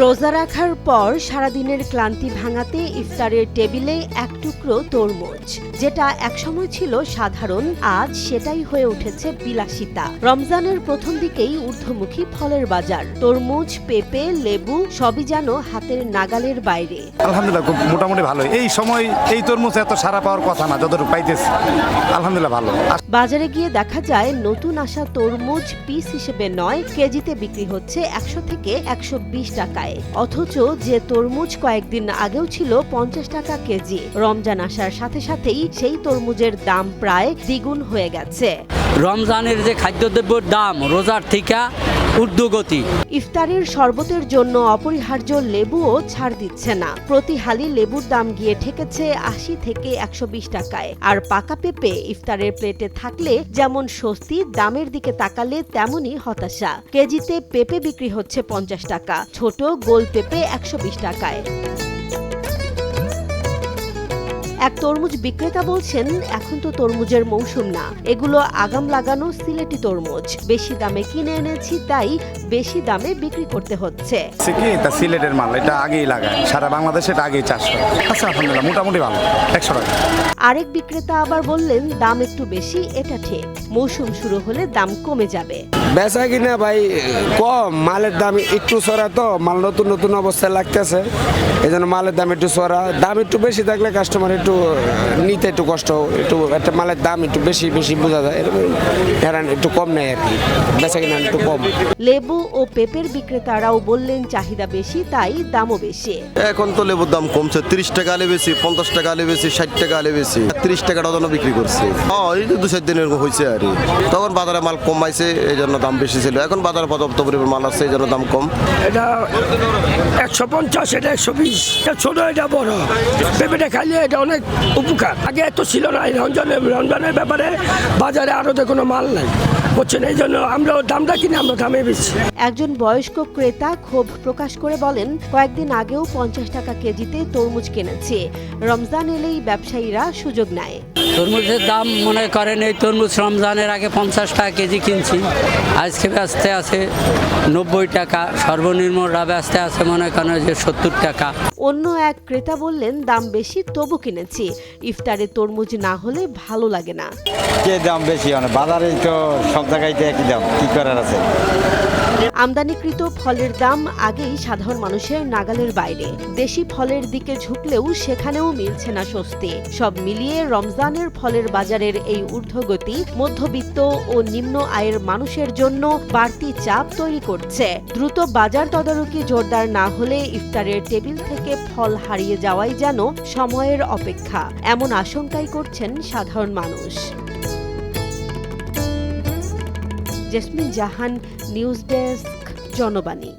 রোজা রাখার পর সারাদিনের ক্লান্তি ভাঙাতে ইফতারের টেবিলে এক টুকরো তরমুজ, যেটা একসময় ছিল সাধারণ, আজ সেটাই হয়ে উঠেছে বিলাসিতা। রমজানের প্রথম দিকেই ঊর্ধ্বমুখী ফলের বাজার, তরমুজ, পেঁপে, লেবু সবই যেন হাতের নাগালের বাইরে। আলহামদুলিল্লাহ খুব মোটামুটি ভালো। এই সময় এই তরমুজ এত সারা পাওয়ার কথা না, যতটুকু পাইতেছি আলহামদুলিল্লাহ ভালো। বাজারে গিয়ে দেখা যায় নতুন আসা তরমুজ পিস হিসেবে নয়, কেজিতে বিক্রি হচ্ছে 100 থেকে 120 টাকায়, অথচ যে তরমুজ কয়েকদিন আগেও ছিল 50 টাকা কেজি, রমজান আসার সাথে সাথেই সেই তরমুজের দাম প্রায় দ্বিগুণ হয়ে গেছে। রমজানের যে খাদ্যদ্রব্যের দাম রোজার থেকে ঊর্ধ্বগতি। ইফতারের শরবতের জন্য অপরিহার্য লেবুও ছাড় দিচ্ছে না। প্রতি হালি লেবুর দাম গিয়ে ঠেকেছে 80 থেকে 120 টাকায়। আর পাকা পেঁপে ইফতারের প্লেটে থাকলে যেমন স্বস্তি, দামের দিকে তাকালে তেমনই হতাশা। কেজিতে পেঁপে বিক্রি হচ্ছে 50 টাকা, ছোট গোল পেঁপে 120 টাকায়। এক তরমুজ বিক্রেতা বলছেন, এখন তো তরমুজের মৌসুম না, এগুলো আগাম লাগানো সিলেটি তরমুজ, বেশি দামে কিনে এনেছি, তাই বেশি দামে বিক্রি করতে হচ্ছে। সিলেটের মাল, এটা আগেই লাগায়, সারা বাংলাদেশে এটা আগেই চাষ হয়। আচ্ছা আলহামদুলিল্লাহ মোটামুটি ভালো, 100 টাকা। আরেক বিক্রেতা আবার বললেন, দাম একটু বেশি, এটা ঠিক, মৌসুম শুরু হলে দাম কমে যাবে। বেচা কিনা ভাই কম, মালের দাম একটু চড়া, তো মাল নতুন নতুন অবস্থায় লাগতেছে, এই জন্য মালের দাম একটু চড়া। দাম একটু বেশি থাকলে কাস্টমার একটু নিতে একটু কষ্ট, একটু একটা মালের দাম একটু বেশি বেশি বোঝা যায়, হেরান একটু কম নেয় আর কি, বেচা কিনা একটু কম। লেবু ও পেঁপের বিক্রেতারাও বললেন, চাহিদা বেশি তাই দামও বেশি। এখন তো লেবুর দাম কমছে, 30 টাকা আলে বেশি, 50 টাকা আলে বেশি, 60 টাকা আলে বেশি, 30 টাকা ডজন বিক্রি করছে। এই তো 2-4 দিন এরকম হয়েছে আর তখন বাজারে মাল কমাইছে, এই জন্য দাম বেশি ছিল। এখন বাজারে পর্যাপ্ত পরিমাণ মাল আছে, এই জন্য দাম কম। এটা 150, এটা 120, এটা ছোট, এটা বড়। পেঁপেটা খাইলে এটা অনেক উপকার, আগে এত ছিল না। রমজানের ব্যাপারে বাজারে আরো কোনো মাল নাই, বুঝছেন, এই জন্য আমরা দামটা কিনে আমরা দামে বেশি। একজন বয়স্ক ক্রেতা ক্ষোভ প্রকাশ করে বলেন, কয়েকদিন আগেও 50 টাকা কেজিতে তরমুজ কিনেছে, রমজান এলেই ব্যবসায়ীরা সুযোগ নেয়। তরমুজের দাম মনে করেন, এই তরমুজ রমজানের আগে 50 টাকা কেজি কিনছি, আজকে ব্যস্ত আছে 90 টাকা, সর্বনিম্ন ব্যস্ত আছে মনে করেন যে 70 টাকা। অন্য এক ক্রেতা বললেন, দাম বেশি তবু কিনেছি, ইফতারে তরমুজ না হলে ভালো লাগে না। কে দাম বেশি, বাজারে তো সব জায়গায় একই দাম, কি করার আছে। আমদানিকৃত ফলের দাম আগেই সাধারণ মানুষের নাগালের বাইরে, দেশি ফলের দিকে ঝুঁকলেও সেখানেও মিলছে না স্বস্তি। সব মিলিয়ে রমজানের ফলের বাজারের এই ঊর্ধ্বগতি মধ্যবিত্ত ও নিম্ন আয়ের মানুষের জন্য বাড়তি চাপ তৈরি করছে। দ্রুত বাজার তদারকি জোরদার না হলে ইফতারের টেবিল থেকে ফল হারিয়ে যাওয়াই যেন সময়ের অপেক্ষা, এমন আশঙ্কাই করছেন সাধারণ মানুষ। জেসমিন জাহান, নিউজ ডেস্ক, জনবাণী।